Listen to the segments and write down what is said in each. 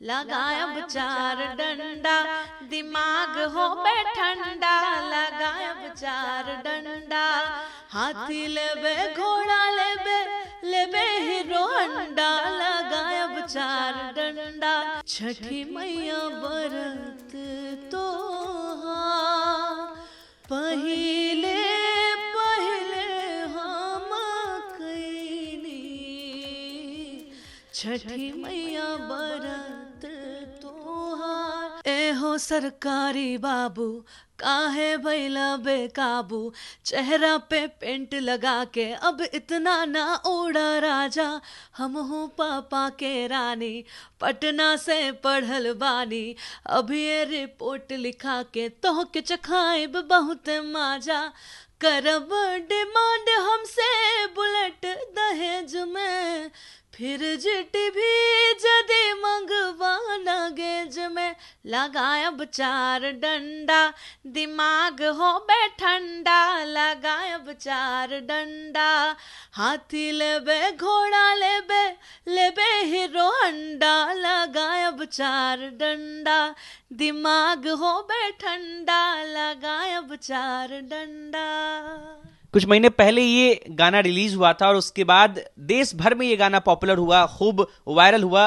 लगायब चार डंडा, दिमाग हो बे ठंडा, लगायब चार डंडा। हाथी लेबे घोड़ा लेबे, लेबे हीरो हंडा, लगायब चार डंडा। छठी मैया बरत तोहार, पहिले पहिले हम कैनी। छठी मैया बरत तोहार। एहो सरकारी बाबू काहे भैला बेकाबू, चेहरा पे पेंट लगा के अब इतना ना उड़ा राजा। हम हूँ पापा के रानी, पटना से पढ़ल बानी, अभी ये रिपोर्ट लिखा के तो के चखाइब बहुत माजा। करब डिमांड हमसे बुलेट दहेज में, फिर टीवी जदि मंगवाना गेज में। लगायब चार डंडा, दिमाग हो बे ठंडा, लगायब चार डंडा। हाथी लेबे घोड़ा लेबे, लेबे हीरो हंडा, लगायब चार डंडा। दिमाग हो बे ठंडा, लगायब चार डंडा। कुछ महीने पहले ये गाना रिलीज हुआ था और उसके बाद देश भर में ये गाना पॉपुलर हुआ, खूब वायरल हुआ।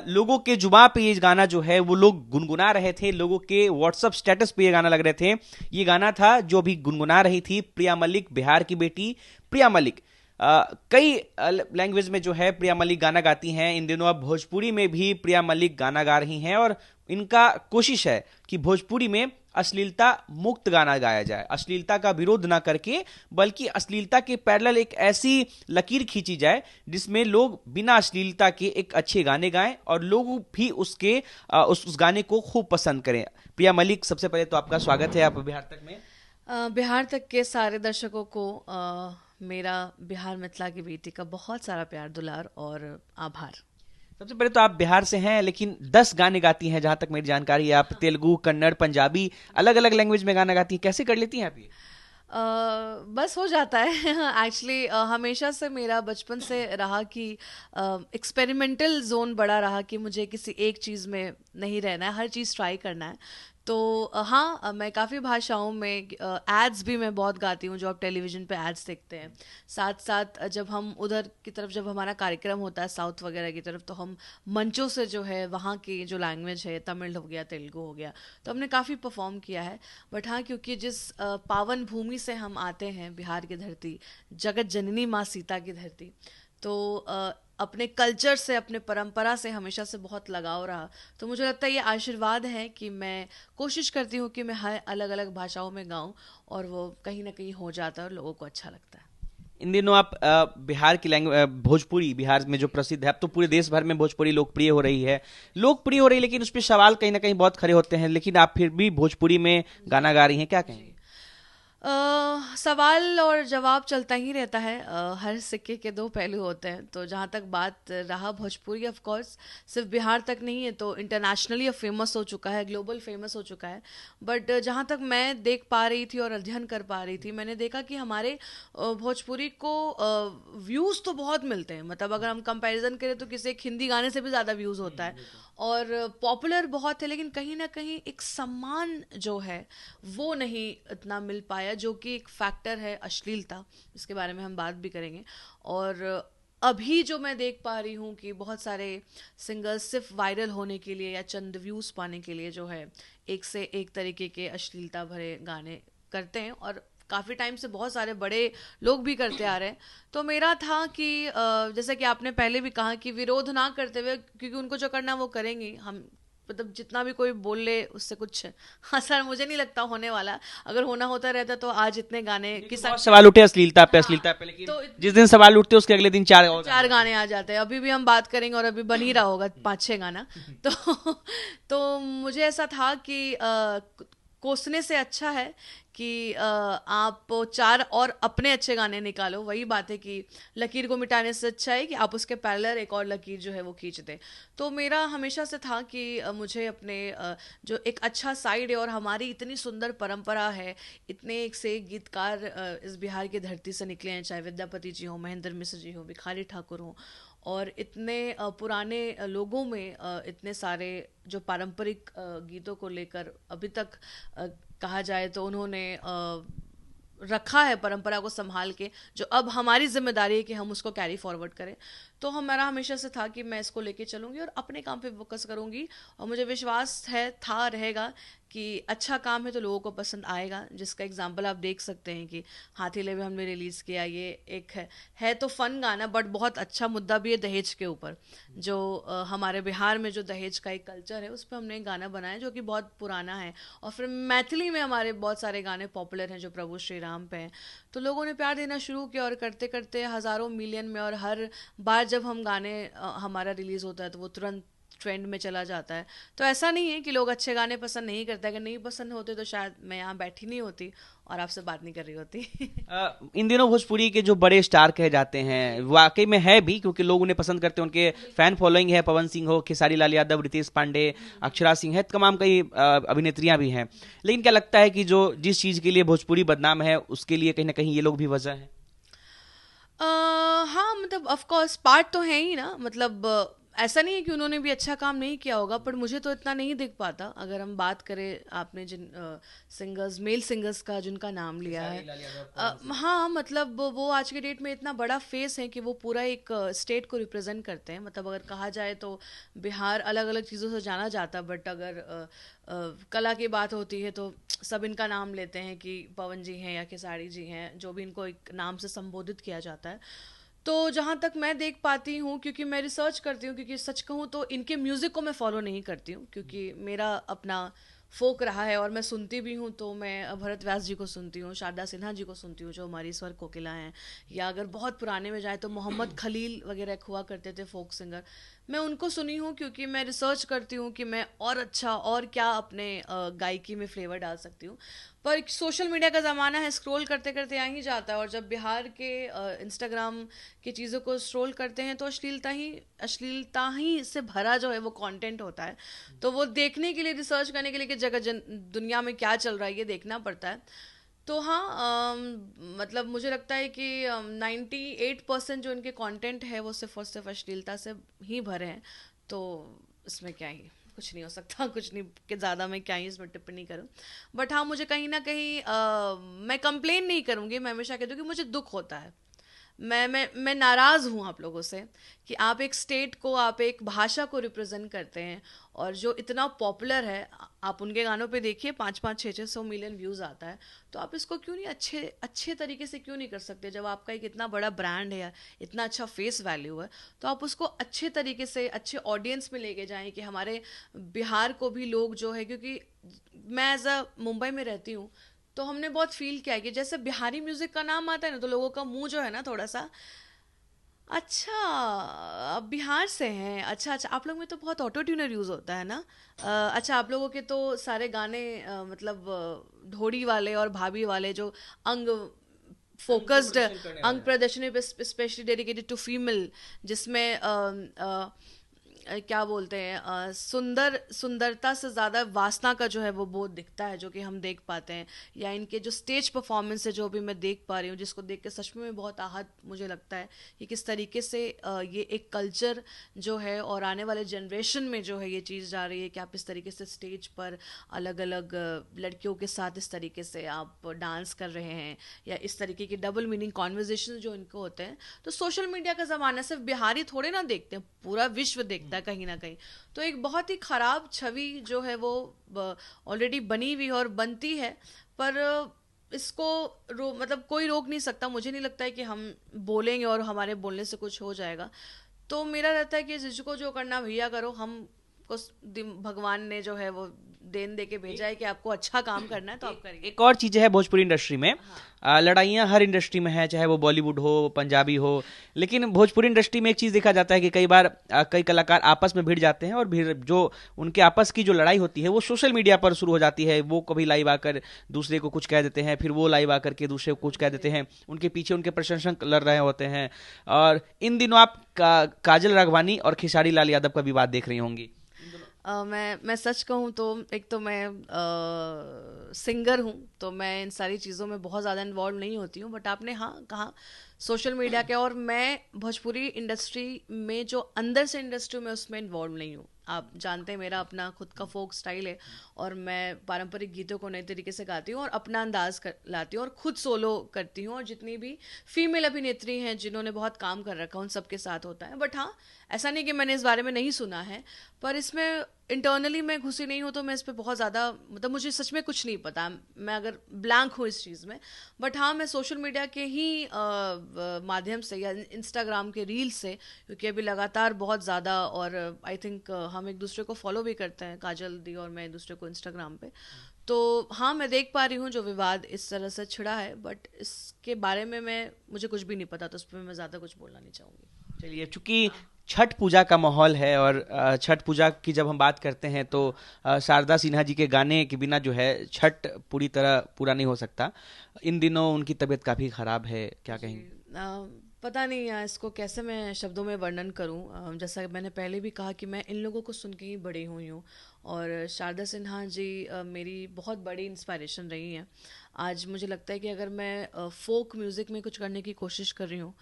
लोगों के जुबान पे ये गाना जो है वो लोग गुनगुना रहे थे, लोगों के व्हाट्सएप स्टेटस पे ये गाना लग रहे थे। ये गाना था जो अभी गुनगुना रही थी प्रिया मलिक, बिहार की बेटी प्रिया मलिक। कई लैंग्वेज में जो है प्रिया मलिक गाना गाती हैं। इन दिनों अब भोजपुरी में भी प्रिया मलिक गाना गा रही हैं और इनका कोशिश है कि भोजपुरी में अश्लीलता मुक्त गाना गाया जाए, अश्लीलता का विरोध ना करके, बल्कि अश्लीलता के पैरेलल एक ऐसी लकीर खींची जाए जिसमें लोग बिना अश्लीलता के एक अच्छे गाने गाएं और लोग भी उसके उस गाने को खूब पसंद करें। प्रिया मलिक, सबसे पहले तो आपका स्वागत है आप बिहार तक में। बिहार तक के सारे दर्शकों को मेरा बिहार मिथिला की बेटी का बहुत सारा प्यार, दुलार और आभार। सबसे पहले तो आप बिहार से हैं, लेकिन 10 गाने गाती हैं जहां तक मेरी जानकारी है। आप तेलुगु, कन्नड़, पंजाबी, अलग अलग लैंग्वेज में गाना गाती हैं। कैसे कर लेती हैं आप ये? बस हो जाता है। एक्चुअली हमेशा से मेरा बचपन से रहा कि एक्सपेरिमेंटल जोन बड़ा रहा कि मुझे किसी एक चीज़ में नहीं रहना है, हर चीज़ ट्राई करना है। तो हाँ, मैं काफ़ी भाषाओं में एड्स भी मैं बहुत गाती हूँ, जो आप टेलीविज़न पे एड्स देखते हैं। साथ साथ जब हम उधर की तरफ, जब हमारा कार्यक्रम होता है साउथ वगैरह की तरफ, तो हम मंचों से जो है वहाँ की जो लैंग्वेज है, तमिल हो गया, तेलुगु हो गया, तो हमने काफ़ी परफॉर्म किया है। बट हाँ, क्योंकि जिस पावन भूमि से हम आते हैं, बिहार की धरती, जगत जननी माँ सीता की धरती, तो अपने कल्चर से, अपने परंपरा से हमेशा से बहुत लगाव रहा। तो मुझे लगता है ये आशीर्वाद है कि मैं कोशिश करती हूँ कि मैं हर अलग अलग भाषाओं में गाऊं और वो कहीं ना कहीं हो जाता है और लोगों को अच्छा लगता है। इन दिनों आप बिहार की लैंग्वेज भोजपुरी, बिहार में जो प्रसिद्ध है, अब तो पूरे देश भर में भोजपुरी लोकप्रिय हो रही है, लेकिन उस पर सवाल कहीं ना कहीं बहुत खड़े होते हैं। लेकिन आप फिर भी भोजपुरी में गाना गा रही हैं, क्या कहेंगे? सवाल और जवाब चलता ही रहता है। हर सिक्के के दो पहलू होते हैं। तो जहाँ तक बात रहा भोजपुरी, ऑफ कोर्स सिर्फ बिहार तक नहीं है, तो इंटरनेशनली फेमस हो चुका है, ग्लोबल फेमस हो चुका है। बट जहाँ तक मैं देख पा रही थी और अध्ययन कर पा रही थी, मैंने देखा कि हमारे भोजपुरी को व्यूज़ तो बहुत मिलते हैं। मतलब अगर हम कंपैरिजन करें तो किसी एक हिंदी गाने से भी ज़्यादा व्यूज़ होता है और पॉपुलर बहुत है, लेकिन कहीं ना कहीं एक सम्मान जो है वो नहीं इतना मिल पाया, जो कि एक फैक्टर है अश्लीलता, इसके बारे में हम बात भी करेंगे। और अभी जो मैं देख पा रही हूँ कि बहुत सारे सिंगर्स सिर्फ वायरल होने के लिए या चंद व्यूज़ पाने के लिए जो है एक से एक तरीके के अश्लीलता भरे गाने करते हैं, और काफ़ी टाइम से बहुत सारे बड़े लोग भी करते आ रहे हैं। तो मेरा था कि जैसे कि आपने पहले भी कहा कि विरोध ना करते हुए, क्योंकि उनको जो करना वो करेंगी, हम मतलब जितना भी कोई बोल ले उससे कुछ असर मुझे नहीं लगता होने वाला। अगर होना होता रहता तो आज इतने गाने की सवाल उठे अश्लीलता पे, हाँ, अश्लीलता पे, लेकिन तो जिस दिन सवाल उठते उसके अगले दिन चार गाने आ जाते हैं। अभी भी हम बात करेंगे और अभी बन ही रहा होगा 5-6 गाना। तो मुझे ऐसा था कि कोसने से अच्छा है कि आप 4 और अपने अच्छे गाने निकालो। वही बात है कि लकीर को मिटाने से अच्छा है कि आप उसके पैरेलल एक और लकीर जो है वो खींच दें। तो मेरा हमेशा से था कि मुझे अपने जो एक अच्छा साइड है और हमारी इतनी सुंदर परंपरा है, इतने एक से एक गीतकार इस बिहार की धरती से निकले हैं, चाहे विद्यापति जी हो, महेंद्र मिश्र जी हो, भिखारी ठाकुर हो, और इतने पुराने लोगों में इतने सारे जो पारंपरिक गीतों को लेकर अभी तक कहा जाए तो उन्होंने रखा है परंपरा को संभाल के, जो अब हमारी जिम्मेदारी है कि हम उसको कैरी फॉरवर्ड करें। तो हमारा हमेशा से था कि मैं इसको लेके चलूँगी और अपने काम पे फोकस करूँगी, और मुझे विश्वास है, था, रहेगा कि अच्छा काम है तो लोगों को पसंद आएगा। जिसका एग्जांपल आप देख सकते हैं कि हाथीले में हमने रिलीज़ किया, ये एक है तो फन गाना, बट बहुत अच्छा मुद्दा भी है दहेज के ऊपर। जो हमारे बिहार में जो दहेज का एक कल्चर है उस पर हमने एक गाना बनाया जो कि बहुत पुराना है। और फिर मैथिली में हमारे बहुत सारे गाने पॉपुलर हैं जो प्रभु श्री राम पे हैं। तो लोगों ने प्यार देना शुरू किया और करते करते हज़ारों मिलियन में, और हर बार जब हम गाने हमारा रिलीज़ होता है तो वो तुरंत ट्रेंड में चला जाता है। तो ऐसा नहीं है कि लोग अच्छे गाने पसंद नहीं करते, अगर नहीं पसंद होते तो शायद मैं यहाँ बैठी नहीं होती और आपसे बात नहीं कर रही होती। इन दिनों भोजपुरी के जो बड़े स्टार कहे जाते हैं, वाकई में है भी, क्योंकि लोग उन्हें पसंद करते हैं, उनके फैन फॉलोइंग है। पवन सिंह हो, खेसारी लाल यादव, रितेश पांडे, अक्षरा सिंह है, तमाम कई अभिनेत्रियां भी हैं। लेकिन क्या लगता है कि जो जिस चीज़ के लिए भोजपुरी बदनाम है उसके लिए कहीं ना कहीं ये लोग भी वजह है? हाँ, मतलब ऑफ कोर्स पार्ट तो है ही ना, मतलब ऐसा नहीं है कि उन्होंने भी अच्छा काम नहीं किया होगा, पर मुझे तो इतना नहीं दिख पाता। अगर हम बात करें, आपने जिन सिंगर्स, मेल सिंगर्स का जिनका नाम लिया है, हाँ, मतलब वो आज के डेट में इतना बड़ा फेस है कि वो पूरा एक स्टेट को रिप्रेजेंट करते हैं। मतलब अगर कहा जाए तो बिहार अलग अलग चीज़ों से जाना जाता, बट अगर कला की बात होती है तो सब इनका नाम लेते हैं कि पवन जी हैं या खेसारी जी हैं, जो भी इनको एक नाम से संबोधित किया जाता है। तो जहाँ तक मैं देख पाती हूँ, क्योंकि मैं रिसर्च करती हूँ, क्योंकि सच कहूँ तो इनके म्यूज़िक को मैं फॉलो नहीं करती हूँ, क्योंकि मेरा अपना फोक रहा है और मैं सुनती भी हूँ। तो मैं भरत व्यास जी को सुनती हूँ, शारदा सिन्हा जी को सुनती हूँ जो हमारी स्वर कोकिला हैं, या अगर बहुत पुराने में जाए तो मोहम्मद खलील वगैरह एक हुआ करते थे फोक सिंगर, मैं उनको सुनी हूँ। क्योंकि मैं रिसर्च करती हूँ कि मैं और अच्छा और क्या अपने गायकी में फ्लेवर डाल सकती हूँ। पर सोशल मीडिया का ज़माना है, स्क्रॉल करते करते आ ही जाता है, और जब बिहार के इंस्टाग्राम की चीज़ों को स्क्रॉल करते हैं तो अश्लीलता ही से भरा जो है वो कंटेंट होता है। तो वो देखने के लिए, रिसर्च करने के लिए कि दुनिया में क्या चल रहा है ये देखना पड़ता है। तो हाँ, मतलब मुझे लगता है कि 98% जो इनके कंटेंट है वो सिर्फ और सिर्फ अश्लीलता से ही भरे हैं। तो इसमें क्या ही, कुछ नहीं हो सकता, कुछ नहीं कि ज़्यादा मैं क्या ही इसमें टिप्पणी करूं। बट हाँ, मुझे कहीं ना कहीं मैं कंप्लेन नहीं करूँगी, मैं हमेशा कह दूँ कि मुझे दुख होता है। मैं नाराज़ हूँ आप लोगों से कि आप एक स्टेट को, आप एक भाषा को रिप्रेजेंट करते हैं, और जो इतना पॉपुलर है, आप उनके गानों पे देखिए 5-5, 600 मिलियन व्यूज़ आता है। तो आप इसको क्यों नहीं अच्छे अच्छे तरीके से क्यों नहीं कर सकते? जब आपका एक इतना बड़ा ब्रांड है, इतना अच्छा फेस वैल्यू है, तो आप उसको अच्छे तरीके से अच्छे ऑडियंस में लेके जाएं कि हमारे बिहार को भी लोग जो है, क्योंकि मैं एज अ मुंबई में रहती हूँ, तो हमने बहुत फील किया कि जैसे बिहारी म्यूजिक का नाम आता है ना, तो लोगों का मुंह जो है ना थोड़ा सा, अच्छा आप बिहार से हैं, अच्छा अच्छा, आप लोग में तो बहुत ऑटो ट्यूनर यूज़ होता है ना, अच्छा आप लोगों के तो सारे गाने मतलब ढोड़ी वाले और भाभी वाले जो अंग फोकस्ड अंग प्रदर्शनी पे स्पेशली डेडिकेटेड टू फीमेल, जिसमें क्या बोलते हैं, सुंदरता से ज़्यादा वासना का जो है वो बोध दिखता है, जो कि हम देख पाते हैं। या इनके जो स्टेज परफॉर्मेंस है जो भी मैं देख पा रही हूँ, जिसको देख के सच में बहुत आहत मुझे लगता है कि किस तरीके से ये एक कल्चर जो है, और आने वाले जनरेशन में जो है ये चीज़ जा रही है कि आप इस तरीके से स्टेज पर अलग अलग लड़कियों के साथ इस तरीके से आप डांस कर रहे हैं, या इस तरीके की डबल मीनिंग कॉन्वर्जेशन जो इनको होते हैं। तो सोशल मीडिया का ज़माना, सिर्फ बिहारी थोड़े ना देखते हैं, पूरा विश्व देखता है कहीं ना कहीं। तो एक बहुत ही खराब छवि जो है वो ऑलरेडी बनी हुई और बनती है, पर इसको मतलब कोई रोक नहीं सकता। मुझे नहीं लगता है कि हम बोलेंगे और हमारे बोलने से कुछ हो जाएगा। तो मेरा रहता है कि जिसको जो करना भैया करो, हम को भगवान ने जो है वो देन दे के भेजा है कि आपको अच्छा काम करना है तो आप करिए। एक और चीज़ है भोजपुरी इंडस्ट्री में, लड़ाइयाँ हर इंडस्ट्री में है, चाहे वो बॉलीवुड हो, पंजाबी हो, लेकिन भोजपुरी इंडस्ट्री में एक चीज़ देखा जाता है कि कई बार कई कलाकार आपस में भिड़ जाते हैं, और जो उनके आपस की जो लड़ाई होती है वो सोशल मीडिया पर शुरू हो जाती है। वो कभी लाइव आकर दूसरे को कुछ कह देते हैं, फिर वो लाइव आकर के दूसरे को कुछ कह देते हैं, उनके पीछे उनके प्रशंसक लड़ रहे होते हैं। और इन दिनों आप काजल राघवानी और खेसारी लाल यादव का विवाद देख रही होंगी। मैं सच कहूँ तो एक तो मैं सिंगर हूँ, तो मैं इन सारी चीज़ों में बहुत ज़्यादा इन्वॉल्व नहीं होती हूँ, बट आपने हाँ कहा सोशल मीडिया के, और मैं भोजपुरी इंडस्ट्री में जो अंदर से इंडस्ट्री में उसमें इन्वॉल्व नहीं हूँ। आप जानते हैं मेरा अपना खुद का फोक स्टाइल है, और मैं पारंपरिक गीतों को नए तरीके से गाती हूँ और अपना अंदाज लाती हूँ और खुद सोलो करती हूँ, और जितनी भी फीमेल अभिनेत्री हैं जिन्होंने बहुत काम कर रखा उन सबके साथ होता है। बट हाँ, ऐसा नहीं कि मैंने इस बारे में नहीं सुना है, पर इसमें इंटरनली मैं घुसी नहीं हूँ, तो मैं इस पर बहुत ज़्यादा, मतलब मुझे सच में कुछ नहीं पता, मैं अगर ब्लैंक हूँ इस चीज़ में। बट हाँ, मैं सोशल मीडिया के ही माध्यम से या इंस्टाग्राम के रील से, क्योंकि अभी लगातार बहुत ज़्यादा, और आई थिंक हम एक दूसरे को फॉलो भी करते हैं, काजल दी और मैं एक दूसरे को इंस्टाग्राम पे, तो हाँ मैं देख पा रही हूँ जो विवाद इस तरह से छिड़ा है, बट इसके बारे में मुझे कुछ भी नहीं पता, तो उस पर मैं ज़्यादा कुछ बोलना नहीं चाहूँगी। चलिए, चूंकि छठ पूजा का माहौल है और छठ पूजा की जब हम बात करते हैं तो शारदा सिन्हा जी के गाने के बिना जो है छठ पूरी तरह पूरा नहीं हो सकता। इन दिनों उनकी तबीयत काफ़ी ख़राब है, क्या कहेंगे? पता नहीं यार, इसको कैसे मैं शब्दों में वर्णन करूं। जैसा कि मैंने पहले भी कहा कि मैं इन लोगों को सुन के ही बड़ी हुई हूँ, और शारदा सिन्हा जी मेरी बहुत बड़ी इंस्पायरेशन रही हैं। आज मुझे लगता है कि अगर मैं फोक म्यूज़िक में कुछ करने की कोशिश कर रही हूँ,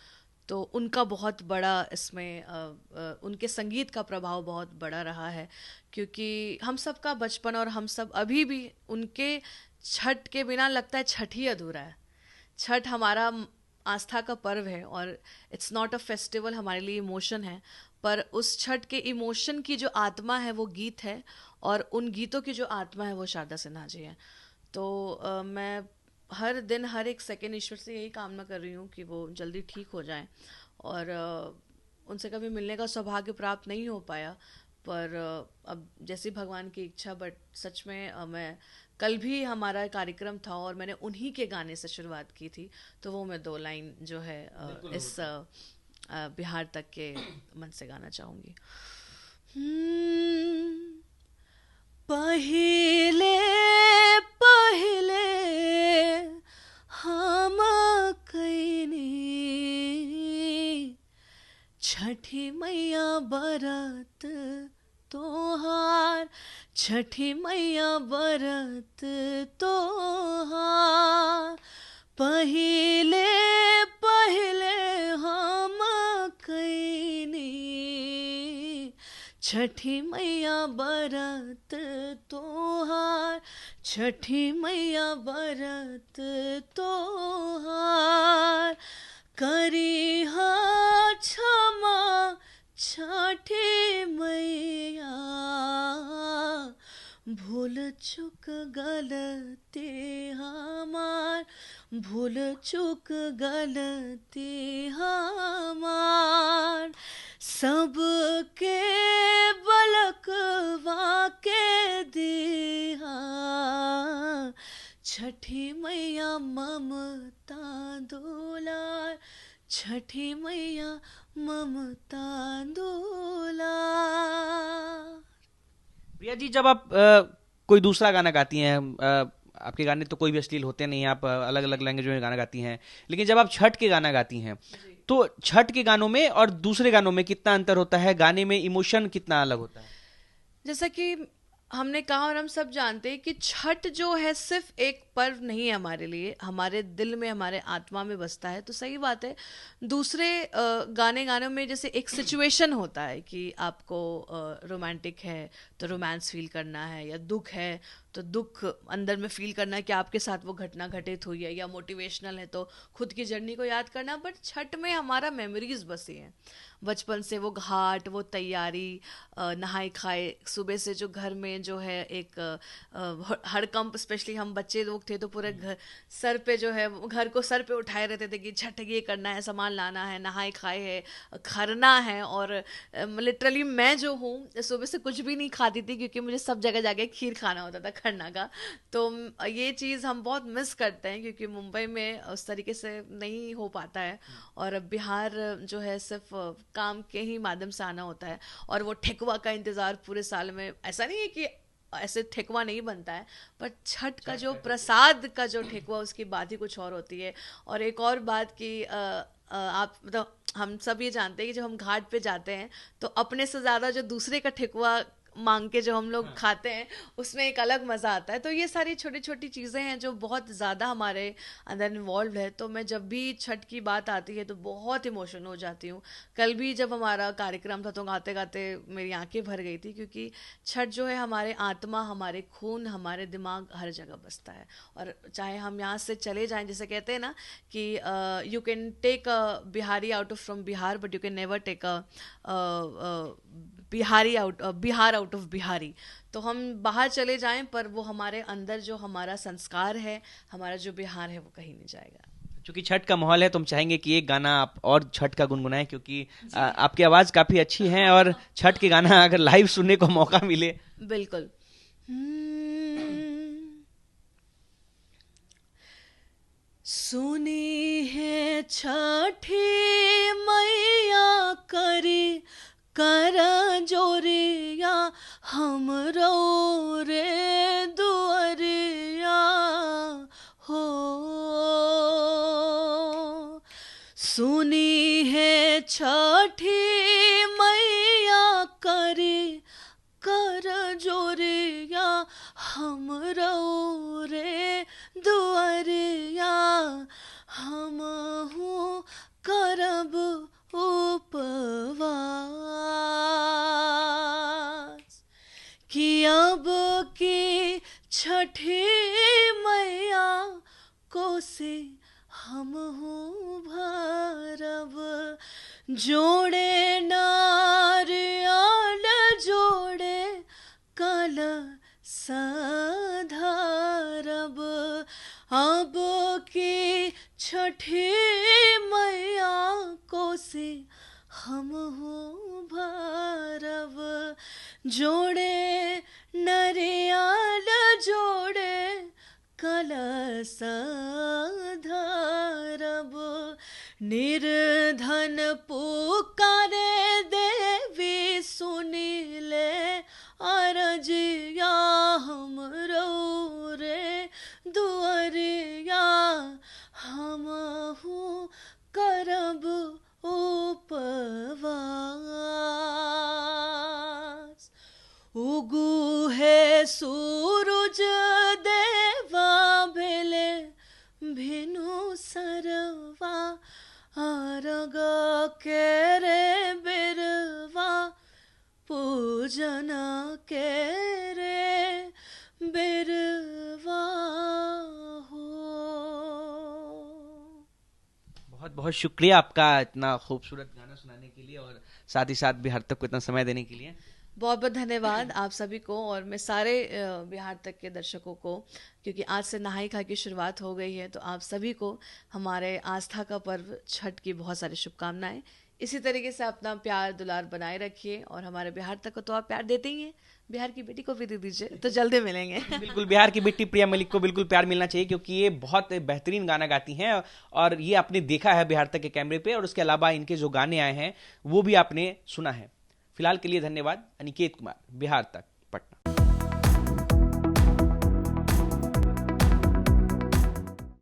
तो उनका बहुत बड़ा इसमें उनके संगीत का प्रभाव बहुत बड़ा रहा है, क्योंकि हम सब का बचपन, और हम सब अभी भी उनके छठ के बिना लगता है छठ ही अधूरा है। छठ हमारा आस्था का पर्व है, और इट्स नॉट अ फेस्टिवल, हमारे लिए इमोशन है, पर उस छठ के इमोशन की जो आत्मा है वो गीत है, और उन गीतों की जो आत्मा है वो शारदा सिन्हा जी है। तो मैं हर दिन हर एक सेकेंड ईश्वर से यही कामना कर रही हूँ कि वो जल्दी ठीक हो जाएं, और उनसे कभी मिलने का सौभाग्य प्राप्त नहीं हो पाया, पर अब जैसी भगवान की इच्छा। बट सच में मैं कल भी हमारा कार्यक्रम था और मैंने उन्हीं के गाने से शुरुआत की थी, तो वो मैं 2 लाइन जो है इस बिहार तक के मन से गाना चाहूँगी। पहिले पहिले हम कैनी छठी मैया बरत तोहार, छठी मैया बरत तोहार, पहिले पहिले हम कैनी छठी मैया बरत तोहार, छठी मैया बरत तोहार, करिहा क्षमा छठी मैया, भूल चुक गलती हमार, भूल चुक गलती हमार, सबके बलकवा के दिहा, छठी मैया ममता दुलार, छठी मैया ममता दुलार। प्रिया जी, जब आप कोई दूसरा गाना गाती हैं, आपके गाने तो कोई भी अश्लील होते नहीं, आप अलग अलग लैंग्वेज में गाना गाती हैं, लेकिन जब आप छठ के गाना गाती हैं तो छठ के गानों में और दूसरे गानों में कितना अंतर होता है? गाने में इमोशन कितना अलग होता है? जैसा कि हमने कहा और हम सब जानते हैं कि छठ जो है सिर्फ एक पर्व नहीं है हमारे लिए, हमारे दिल में, हमारे आत्मा में बसता है। तो सही बात है, दूसरे गानों में जैसे एक सिचुएशन होता है कि आपको रोमांटिक है तो रोमांस फील करना है, या दुख है तो दुख अंदर में फील करना है कि आपके साथ वो घटना घटित हुई है, या मोटिवेशनल है तो खुद की जर्नी को याद करना। बट छठ में हमारा मेमोरीज बसी हैं बचपन से, वो घाट, वो तैयारी, नहाए खाए, सुबह से जो घर में जो है एक हड़कंप, स्पेशली हम बच्चे लोग थे तो पूरे घर सर पे जो है घर को सर पे उठाए रहते थे कि छठ ये करना है, सामान लाना है, नहाए खाए है, खरना है। और लिटरली मैं जो हूँ सुबह से कुछ भी नहीं खाती थी, क्योंकि मुझे सब जगह जाके खीर खाना होता था खरना का। तो ये चीज़ हम बहुत मिस करते हैं, क्योंकि मुंबई में उस तरीके से नहीं हो पाता है, और बिहार जो है सिर्फ काम के ही माध्यम से आना होता है। और वो ठेकुआ का इंतज़ार पूरे साल में, ऐसा नहीं है कि ऐसे ठेकुआ नहीं बनता है, पर छठ का जो प्रसाद का जो ठेकुआ, उसकी बात ही कुछ और होती है। और एक और बात कि आप मतलब हम सब ये जानते हैं कि जब हम घाट पे जाते हैं तो अपने से ज़्यादा जो दूसरे का ठेकुआ मांग के जो हम लोग खाते हैं उसमें एक अलग मज़ा आता है। तो ये सारी छोटी छोटी चीज़ें हैं जो बहुत ज़्यादा हमारे अंदर इन्वॉल्व है। तो मैं जब भी छठ की बात आती है तो बहुत इमोशनल हो जाती हूँ। कल भी जब हमारा कार्यक्रम था तो गाते गाते मेरी आंखें भर गई थी, क्योंकि छठ जो है हमारे आत्मा, हमारे खून, हमारे दिमाग हर जगह बसता है। और चाहे हम यहाँ से चले जाएं, जैसे कहते हैं ना कि you can take a Bihari out of from Bihar but you can never take a Bihar out of Bihari. तो हम बाहर चले जाएं पर वो हमारे अंदर जो हमारा संस्कार है, हमारा जो बिहार है, वो कहीं नहीं जाएगा। क्योंकि छठ का माहौल है तो हम चाहेंगे कि एक गाना आप और छठ का गुनगुनाएं, क्योंकि आपकी आवाज काफी अच्छी है और छठ के गाना अगर लाइव सुनने को मौका मिले। बिल्कुल। सुनी है छठी मैया करी कर जोरिया हमरो रे दुअरिया हो। सुनी है छठी मैया करी कर जोरिया हमरो रे दुअरिया हमहू करब उपवास कि अब की छठी मैया कोसी हमहू भरब जोड़े नारियल जोड़े कल सधरब। अब की छठी मैया कोसी हमहू भरब जोड़े नरियल जोड़े कलश धरब। निर्धन पुकारे देवी सुनिले अरजिया हमरो रे दुअरिया हमहू करब उपवास। उगू है सूरज देवा भेले भिनु सरवा अरग के रे बेरवा पूजन के रे बेरवा हो। बहुत बहुत शुक्रिया आपका इतना खूबसूरत गाना सुनाने के लिए और साथ ही साथ बिहार तक को इतना समय देने के लिए। बहुत बहुत धन्यवाद आप सभी को, और मैं सारे बिहार तक के दर्शकों को, क्योंकि आज से नहाई खा की शुरुआत हो गई है, तो आप सभी को हमारे आस्था का पर्व छठ की बहुत सारी शुभकामनाएं। इसी तरीके से अपना प्यार दुलार बनाए रखिए, और हमारे बिहार तक को तो आप प्यार देते ही हैं, बिहार की बेटी को भी दे दीजिए, तो जल्दी मिलेंगे। बिल्कुल, बिहार की बेटी प्रिया मलिक को बिल्कुल प्यार मिलना चाहिए, क्योंकि ये बहुत बेहतरीन गाना गाती हैं और ये आपने देखा है बिहार तक के कैमरे पे, और उसके अलावा इनके जो गाने आए हैं वो भी आपने सुना है। फिलहाल के लिए धन्यवाद। अनिकेत कुमार, बिहार तक।